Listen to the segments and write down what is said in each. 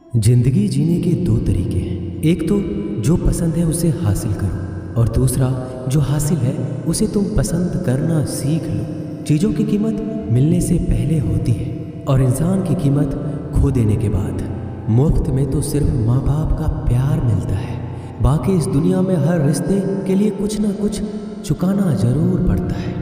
जिंदगी जीने के दो तरीके हैं। एक तो जो पसंद है उसे हासिल करो और दूसरा जो हासिल है उसे तुम पसंद करना सीख लो। चीज़ों की कीमत मिलने से पहले होती है और इंसान की कीमत खो देने के बाद। मुफ्त में तो सिर्फ माँ बाप का प्यार मिलता है, बाकी इस दुनिया में हर रिश्ते के लिए कुछ ना कुछ चुकाना जरूर पड़ता है।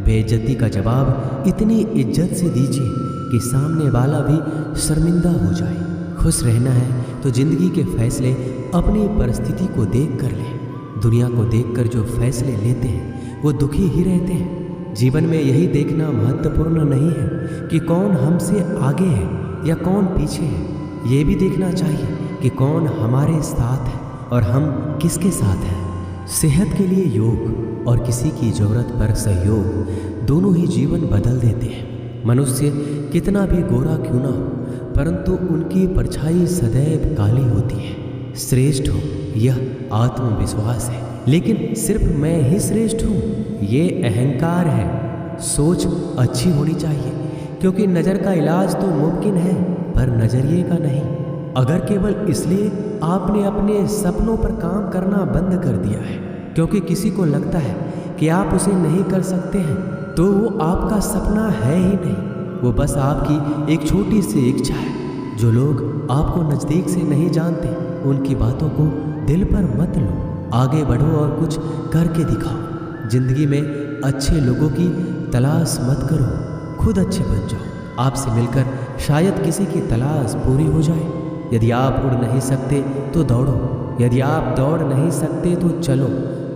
बेइज्जती का जवाब इतनी इज्जत से दीजिए कि सामने वाला भी शर्मिंदा हो जाए। खुश रहना है तो जिंदगी के फैसले अपनी परिस्थिति को देख कर लें। दुनिया को देखकर जो फैसले लेते हैं वो दुखी ही रहते हैं। जीवन में यही देखना महत्वपूर्ण नहीं है कि कौन हमसे आगे है या कौन पीछे है, ये भी देखना चाहिए कि कौन हमारे साथ है और हम किसके साथ हैं। सेहत के लिए योग और किसी की ज़रूरत पर सहयोग दोनों ही जीवन बदल देते हैं। मनुष्य कितना भी गोरा क्यों ना हो, परंतु उनकी परछाई सदैव काली होती है। श्रेष्ठ हो यह आत्मविश्वास है, लेकिन सिर्फ मैं ही श्रेष्ठ हूँ ये अहंकार है। सोच अच्छी होनी चाहिए, क्योंकि नज़र का इलाज तो मुमकिन है पर नज़रिए का नहीं। अगर केवल इसलिए आपने अपने सपनों पर काम करना बंद कर दिया है क्योंकि किसी को लगता है कि आप उसे नहीं कर सकते हैं, तो वो आपका सपना है ही नहीं, वो बस आपकी एक छोटी सी इच्छा है। जो लोग आपको नज़दीक से नहीं जानते उनकी बातों को दिल पर मत लो, आगे बढ़ो और कुछ करके दिखाओ। जिंदगी में अच्छे लोगों की तलाश मत करो, खुद अच्छे बन जाओ। आपसे मिलकर शायद किसी की तलाश पूरी हो जाए। यदि आप उड़ नहीं सकते तो दौड़ो, यदि आप दौड़ नहीं सकते तो चलो,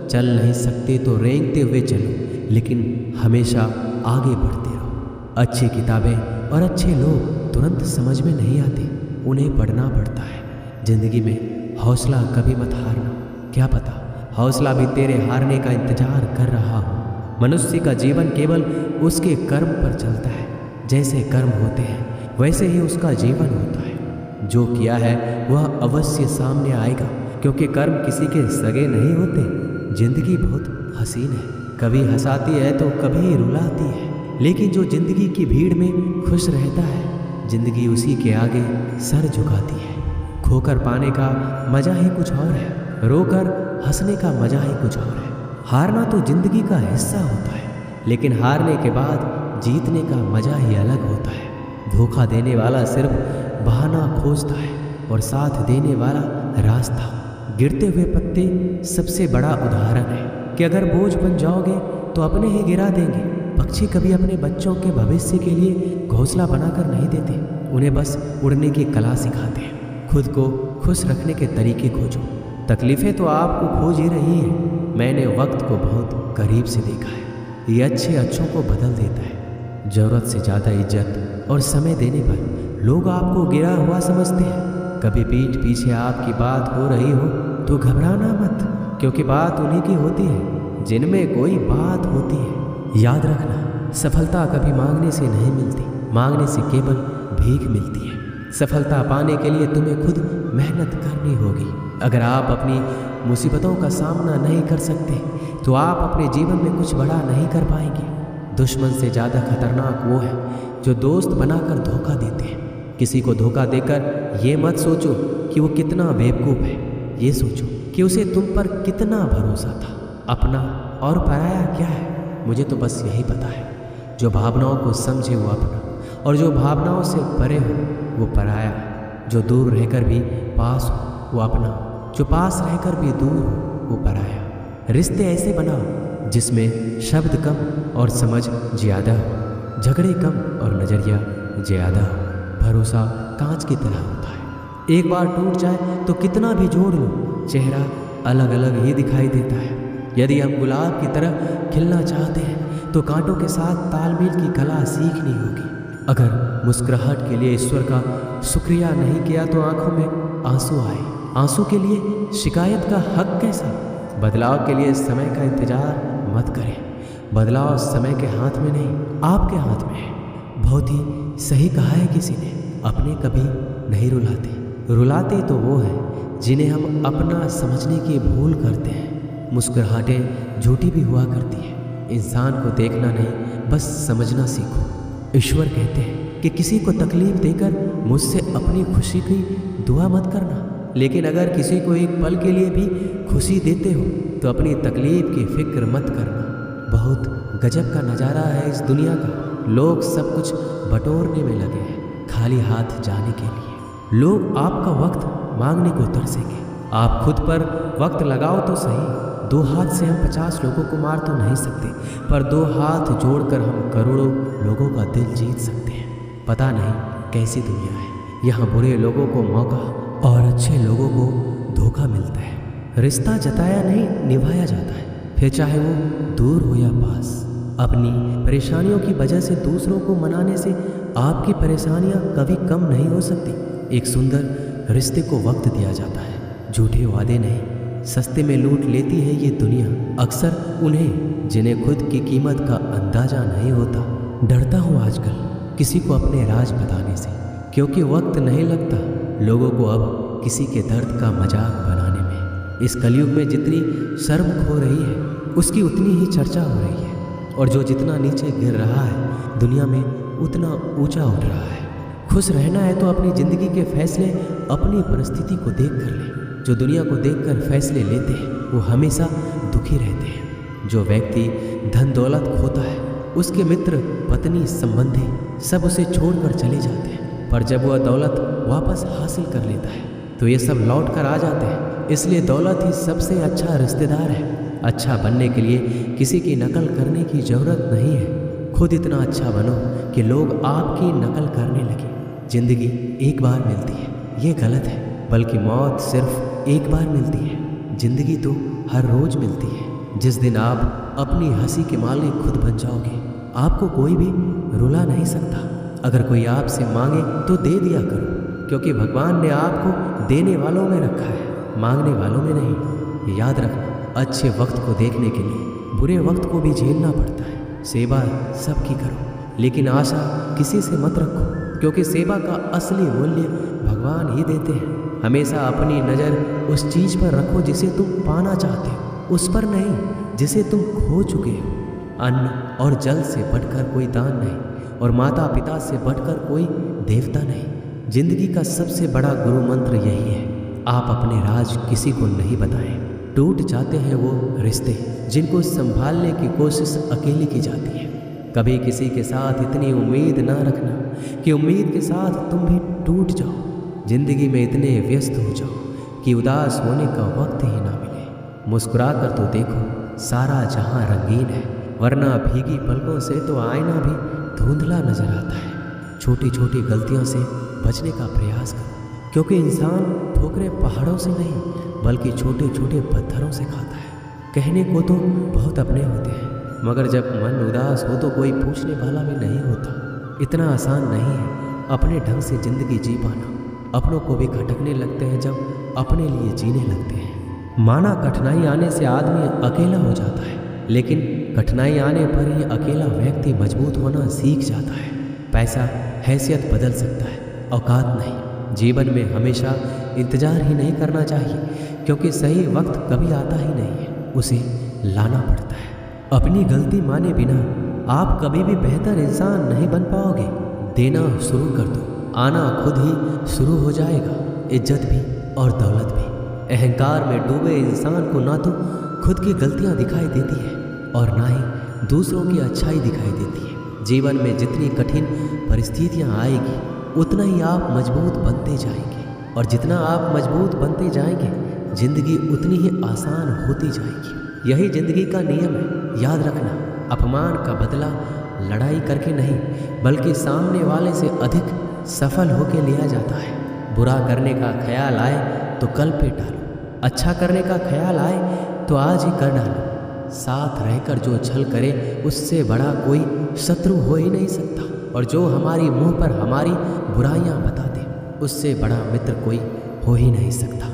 चल नहीं सकते तो रेंगते हुए चलो, लेकिन हमेशा आगे बढ़ते रहो। अच्छी किताबें और अच्छे लोग तुरंत समझ में नहीं आते, उन्हें पढ़ना पड़ता है। ज़िंदगी में हौसला कभी मत हारना, क्या पता हौसला भी तेरे हारने का इंतजार कर रहा हो। मनुष्य का जीवन केवल उसके कर्म पर चलता है। जैसे कर्म होते हैं वैसे ही उसका जीवन होता है। जो किया है वह अवश्य सामने आएगा, क्योंकि कर्म किसी के सगे नहीं होते। जिंदगी बहुत हसीन है, कभी हंसाती है तो कभी रुलाती है, लेकिन जो जिंदगी की भीड़ में खुश रहता है जिंदगी उसी के आगे सर झुकाती है। खोकर पाने का मज़ा ही कुछ और है, रोकर हंसने का मज़ा ही कुछ और है। हारना तो जिंदगी का हिस्सा होता है, लेकिन हारने के बाद जीतने का मज़ा ही अलग होता है। धोखा देने वाला सिर्फ बहाना खोजता है और साथ देने वाला रास्ता। गिरते हुए पत्ते सबसे बड़ा उदाहरण है कि अगर बोझ बन जाओगे तो अपने ही गिरा देंगे। पक्षी कभी अपने बच्चों के भविष्य के लिए घोंसला बनाकर नहीं देते, उन्हें बस उड़ने की कला सिखाते हैं। खुद को खुश रखने के तरीके खोजो। तकलीफ़ें तो आपको खोज ही रही है। मैंने वक्त को बहुत करीब से देखा है, ये अच्छे अच्छों को बदल देता है। ज़रूरत से ज़्यादा इज्जत और समय देने पर लोग आपको गिरा हुआ समझते हैं। कभी पीठ पीछे आपकी बात हो रही हो तो घबराना मत, क्योंकि बात उन्हीं की होती है जिनमें कोई बात होती है। याद रखना, सफलता कभी मांगने से नहीं मिलती, मांगने से केवल भीख मिलती है। सफलता पाने के लिए तुम्हें खुद मेहनत करनी होगी। अगर आप अपनी मुसीबतों का सामना नहीं कर सकते तो आप अपने जीवन में कुछ बड़ा नहीं कर पाएंगे। दुश्मन से ज़्यादा खतरनाक वो है जो दोस्त बनाकर धोखा देते हैं। किसी को धोखा देकर ये मत सोचो कि वो कितना बेवकूफ़ है, ये सोचो कि उसे तुम पर कितना भरोसा था। अपना और पराया क्या है, मुझे तो बस यही पता है। जो भावनाओं को समझे वो अपना, और जो भावनाओं से परे हो वो पराया। जो दूर रहकर भी पास हो वो अपना, जो पास रहकर भी दूर हो वो पराया। रिश्ते ऐसे बनाओ जिसमें शब्द कम और समझ ज़्यादा हो, झगड़े कम और नज़रिया ज़्यादा हो। भरोसा कांच की तरह होता है, एक बार टूट जाए तो कितना भी जोड़ लो चेहरा अलग अलग ही दिखाई देता है। यदि हम गुलाब की तरह खिलना चाहते हैं तो कांटों के साथ तालमेल की कला सीखनी होगी। अगर मुस्कुराहट के लिए ईश्वर का शुक्रिया नहीं किया तो आंखों में आंसू आए। आंसू के लिए शिकायत का हक कैसा। बदलाव के लिए समय का इंतजार मत करें, बदलाव समय के हाथ में नहीं आपके हाथ में है। बहुत ही सही कहा है किसी ने, अपने कभी नहीं रुलाते, रुलाते तो वो हैं जिन्हें हम अपना समझने की भूल करते हैं। मुस्कुराहटें झूठी भी हुआ करती है। इंसान को देखना नहीं बस समझना सीखो। ईश्वर कहते हैं कि किसी को तकलीफ देकर मुझसे अपनी खुशी की दुआ मत करना, लेकिन अगर किसी को एक पल के लिए भी खुशी देते हो तो अपनी तकलीफ की फिक्र मत करना। बहुत गजब का नज़ारा है इस दुनिया का। लोग सब कुछ बटोरने में लगे हैं खाली हाथ जाने के लिए। लोग आपका वक्त मांगने को तरसेंगे। आप खुद पर वक्त लगाओ तो सही। 2 हाथ से हम 50 लोगों को मार तो नहीं सकते, पर 2 हाथ जोड़कर हम करोड़ों लोगों का दिल जीत सकते हैं। पता नहीं कैसी दुनिया है, यहाँ बुरे लोगों को मौका और अच्छे लोगों को धोखा मिलता है। रिश्ता जताया नहीं निभाया जाता है, फिर चाहे वो दूर हो या पास। अपनी परेशानियों की वजह से दूसरों को मनाने से आपकी परेशानियां कभी कम नहीं हो सकती। एक सुंदर रिश्ते को वक्त दिया जाता है, झूठे वादे नहीं। सस्ते में लूट लेती है ये दुनिया अक्सर उन्हें जिन्हें खुद की कीमत का अंदाजा नहीं होता। डरता हूँ आजकल किसी को अपने राज बताने से, क्योंकि वक्त नहीं लगता लोगों को अब किसी के दर्द का मजाक बनाने में। इस कलयुग में जितनी शर्म खो रही है उसकी उतनी ही चर्चा हो रही है, और जो जितना नीचे गिर रहा है दुनिया में उतना ऊंचा उठ रहा है। खुश रहना है तो अपनी ज़िंदगी के फैसले अपनी परिस्थिति को देख कर लें। जो दुनिया को देखकर फैसले लेते हैं वो हमेशा दुखी रहते हैं। जो व्यक्ति धन दौलत खोता है उसके मित्र पत्नी संबंधी सब उसे छोड़कर चले जाते हैं, पर जब वह दौलत वापस हासिल कर लेता है तो ये सब लौट कर आ जाते हैं। इसलिए दौलत ही सबसे अच्छा रिश्तेदार है। अच्छा बनने के लिए किसी की नकल करने की ज़रूरत नहीं है। खुद इतना अच्छा बनो कि लोग आपकी नकल करने लगे। ज़िंदगी एक बार मिलती है, ये गलत है, बल्कि मौत सिर्फ एक बार मिलती है। ज़िंदगी तो हर रोज़ मिलती है। जिस दिन आप अपनी हंसी के मालिक खुद बन जाओगे आपको कोई भी रुला नहीं सकता। अगर कोई आपसे मांगे तो दे दिया करो, क्योंकि भगवान ने आपको देने वालों में रखा है, मांगने वालों में नहीं। ये याद रखना, अच्छे वक्त को देखने के लिए बुरे वक्त को भी झेलना पड़ता है। सेवा सबकी करो, लेकिन आशा किसी से मत रखो, क्योंकि सेवा का असली मूल्य भगवान ही देते हैं। हमेशा अपनी नज़र उस चीज़ पर रखो जिसे तुम पाना चाहते हो, उस पर नहीं जिसे तुम खो चुके हो। अन्न और जल से बढ़कर कोई दान नहीं, और माता पिता से बढ़कर कोई देवता नहीं। जिंदगी का सबसे बड़ा गुरु मंत्र यही है, आप अपने राज किसी को नहीं बताएं। टूट जाते हैं वो रिश्ते जिनको संभालने की कोशिश अकेले की जाती है। कभी किसी के साथ इतनी उम्मीद ना रखना कि उम्मीद के साथ तुम भी टूट जाओ। जिंदगी में इतने व्यस्त हो जाओ कि उदास होने का वक्त ही ना मिले। मुस्कुरा कर तो देखो, सारा जहां रंगीन है, वरना भीगी पलकों से तो आईना भी धुंधला नजर आता है। छोटी छोटी गलतियों से बचने का प्रयास करो, क्योंकि इंसान ठोकरें पहाड़ों से नहीं बल्कि छोटे छोटे पत्थरों से खाता है। कहने को तो बहुत अपने होते हैं, मगर जब मन उदास हो तो कोई पूछने वाला भी नहीं होता। इतना आसान नहीं है अपने ढंग से ज़िंदगी जी पाना। अपनों को भी खटकने लगते हैं जब अपने लिए जीने लगते हैं। माना कठिनाई आने से आदमी अकेला हो जाता है, लेकिन कठिनाई आने पर ही अकेला व्यक्ति मजबूत होना सीख जाता है। पैसा हैसियत बदल सकता है, औकात नहीं। जीवन में हमेशा इंतज़ार ही नहीं करना चाहिए, क्योंकि सही वक्त कभी आता ही नहीं है, उसे लाना पड़ता है। अपनी गलती माने बिना आप कभी भी बेहतर इंसान नहीं बन पाओगे। देना शुरू कर दो, आना खुद ही शुरू हो जाएगा। इज्जत भी और दौलत भी। अहंकार में डूबे इंसान को ना तो खुद की गलतियां दिखाई देती है और ना ही दूसरों की अच्छाई दिखाई देती है। जीवन में जितनी कठिन परिस्थितियां आएगी उतना ही आप मजबूत बनते जाएंगे, और जितना आप मजबूत बनते जाएंगे जिंदगी उतनी ही आसान होती जाएगी। यही जिंदगी का नियम है। याद रखना, अपमान का बदला लड़ाई करके नहीं बल्कि सामने वाले से अधिक सफल होके लिया जाता है। बुरा करने का ख्याल आए तो कल पे टालो, अच्छा करने का ख्याल आए तो आज ही कर डालो। साथ रहकर जो छल करे उससे बड़ा कोई शत्रु हो ही नहीं सकता, और जो हमारी मुंह पर हमारी बुराइयां बता दे उससे बड़ा मित्र कोई हो ही नहीं सकता।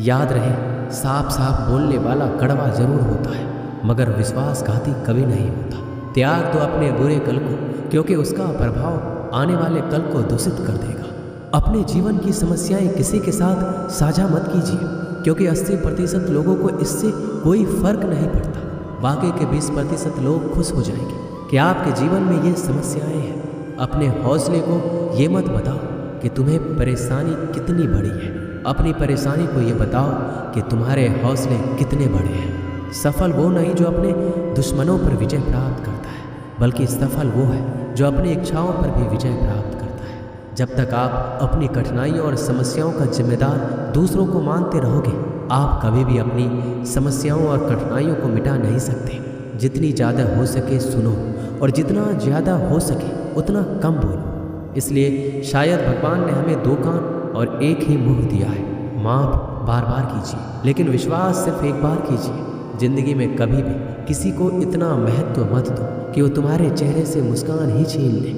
याद रहे, साफ साफ बोलने वाला कड़वा जरूर होता है, मगर विश्वासघाती कभी नहीं होता। त्याग दो अपने बुरे कल को, क्योंकि उसका प्रभाव आने वाले कल को दूषित कर देगा। अपने जीवन की समस्याएं किसी के साथ साझा मत कीजिए, क्योंकि 80% लोगों को इससे कोई फर्क नहीं पड़ता। बाकी के 20% लोग खुश हो जाएंगे कि आपके जीवन में ये समस्याएं हैं। अपने हौसले को ये मत बताओ कि तुम्हें परेशानी कितनी बड़ी है, अपनी परेशानी को ये बताओ कि तुम्हारे हौसले कितने बड़े हैं। सफल वो नहीं जो अपने दुश्मनों पर विजय प्राप्त करता है, बल्कि सफल वो है जो अपनी इच्छाओं पर भी विजय प्राप्त करता है। जब तक आप अपनी कठिनाइयों और समस्याओं का जिम्मेदार दूसरों को मानते रहोगे, आप कभी भी अपनी समस्याओं और कठिनाइयों को मिटा नहीं सकते। जितनी ज़्यादा हो सके सुनो, और जितना ज़्यादा हो सके उतना कम बोलो। इसलिए शायद भगवान ने हमें 2 कान और 1 ही मुंह दिया है। माफ़ बार बार कीजिए, लेकिन विश्वास सिर्फ एक बार कीजिए। ज़िंदगी में कभी भी किसी को इतना महत्व मत दो कि वो तुम्हारे चेहरे से मुस्कान ही छीन ले।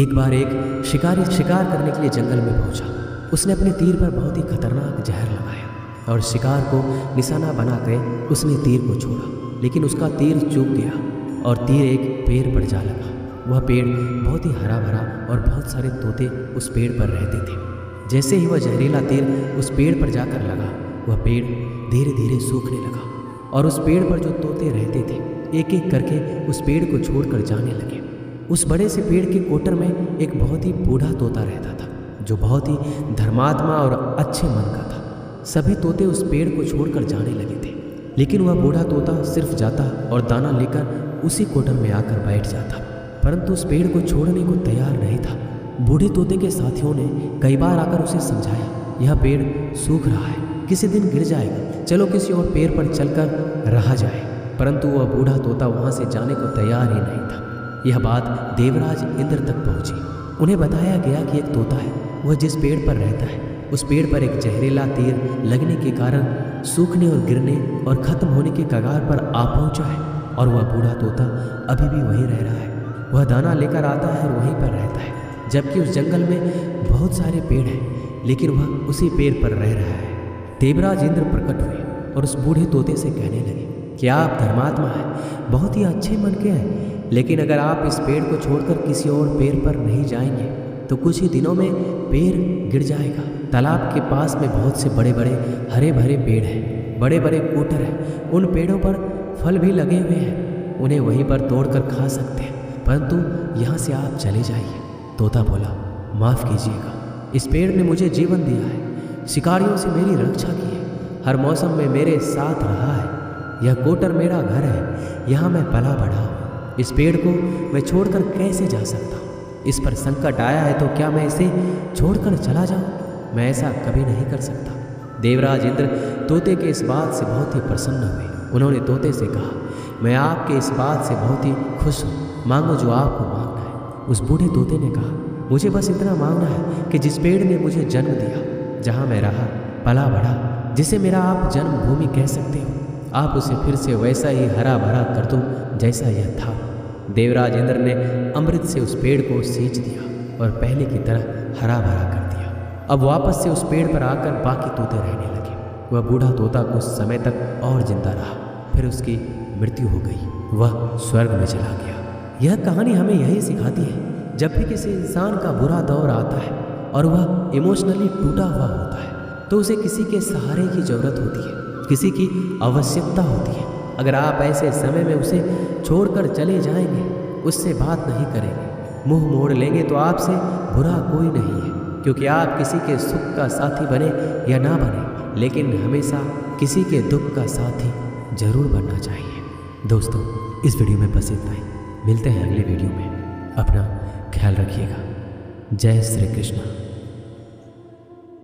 एक बार एक शिकारी शिकार करने के लिए जंगल में पहुंचा। उसने अपने तीर पर बहुत ही खतरनाक जहर लगाया और शिकार को निशाना बनाकर उसने तीर को छोड़ा, लेकिन उसका तीर चूक गया और तीर एक पेड़ पर जा लगा। वह पेड़ बहुत ही हरा भरा और बहुत सारे तोते उस पेड़ पर रहते थे। जैसे ही वह जहरीला तीर उस पेड़ पर जाकर लगा, वह पेड़ धीरे धीरे सूखने लगा और उस पेड़ पर जो तोते रहते थे एक एक करके उस पेड़ को छोड़कर जाने लगे। उस बड़े से पेड़ के कोटर में एक बहुत ही बूढ़ा तोता रहता था, जो बहुत ही धर्मात्मा और अच्छे मन का था। सभी तोते उस पेड़ को छोड़कर जाने लगे थे, लेकिन वह बूढ़ा तोता सिर्फ जाता और दाना लेकर उसी कोटर में आकर बैठ जाता, परंतु उस पेड़ को छोड़ने को तैयार नहीं था। बूढ़े तोते के साथियों ने कई बार आकर उसे समझाया, यह पेड़ सूख रहा है, किसी दिन गिर जाएगा, चलो किसी और पेड़ पर चलकर रहा जाए। परंतु वह बूढ़ा तोता वहाँ से जाने को तैयार ही नहीं था। यह बात देवराज इंद्र तक पहुँची। उन्हें बताया गया कि एक तोता है, वह जिस पेड़ पर रहता है उस पेड़ पर एक जहरीला तीर लगने के कारण सूखने और गिरने और ख़त्म होने के कगार पर आ पहुँचा है, और वह बूढ़ा तोता अभी भी वहीं रह रहा है। वह दाना लेकर आता है और वहीं पर रहता है, जबकि उस जंगल में बहुत सारे पेड़ हैं, लेकिन वह उसी पेड़ पर रह रहा है। देवराज इंद्र प्रकट हुए और उस बूढ़े तोते से कहने लगे कि आप धर्मात्मा हैं, बहुत ही अच्छे मन के हैं, लेकिन अगर आप इस पेड़ को छोड़कर किसी और पेड़ पर नहीं जाएंगे तो कुछ ही दिनों में पेड़ गिर जाएगा। तालाब के पास में बहुत से बड़े बड़े हरे भरे पेड़ हैं, बड़े बड़े कोटर हैं, उन पेड़ों पर फल भी लगे हुए हैं, उन्हें वहीं पर तोड़कर खा सकते हैं, परंतु यहाँ से आप चले जाइए। तोता बोला, माफ़ कीजिएगा, इस पेड़ ने मुझे जीवन दिया है, शिकारियों से मेरी रक्षा की है, हर मौसम में मेरे साथ रहा है, यह कोटर मेरा घर है, यहाँ मैं पला बढ़ा हूँ। इस पेड़ को मैं छोड़कर कैसे जा सकता हूँ? इस पर संकट आया है तो क्या मैं इसे छोड़कर चला जाऊँ? मैं ऐसा कभी नहीं कर सकता। देवराज इंद्र तोते के इस बात से बहुत ही प्रसन्न हुए। उन्होंने तोते से कहा, मैं आपके इस बात से बहुत ही खुश हूँ, मांगो जो आपको मांगना है। उस बूढ़े तोते ने कहा, मुझे बस इतना मांगना है कि जिस पेड़ ने मुझे जन्म दिया, जहाँ मैं रहा पला बढ़ा, जिसे मेरा आप जन्मभूमि कह सकते हो, आप उसे फिर से वैसा ही हरा भरा कर दो जैसा यह था। देवराज इंद्र ने अमृत से उस पेड़ को सींच दिया और पहले की तरह हरा भरा कर दिया। अब वापस से उस पेड़ पर आकर बाकी तोते रहने लगे। वह बूढ़ा तोता कुछ समय तक और जिंदा रहा, फिर उसकी मृत्यु हो गई, वह स्वर्ग में चला गया। यह कहानी हमें यही सिखाती है, जब भी किसी इंसान का बुरा दौर आता है और वह इमोशनली टूटा हुआ होता है तो उसे किसी के सहारे की ज़रूरत होती है, किसी की आवश्यकता होती है। अगर आप ऐसे समय में उसे छोड़कर चले जाएंगे, उससे बात नहीं करेंगे, मुंह मोड़ लेंगे तो आपसे बुरा कोई नहीं है, क्योंकि आप किसी के सुख का साथी बने या ना बने, लेकिन हमेशा किसी के दुख का साथी जरूर बनना चाहिए। दोस्तों, इस वीडियो में बस इतना ही। मिलते हैं अगले वीडियो में। अपना ख्याल रखिएगा। जय श्री कृष्ण।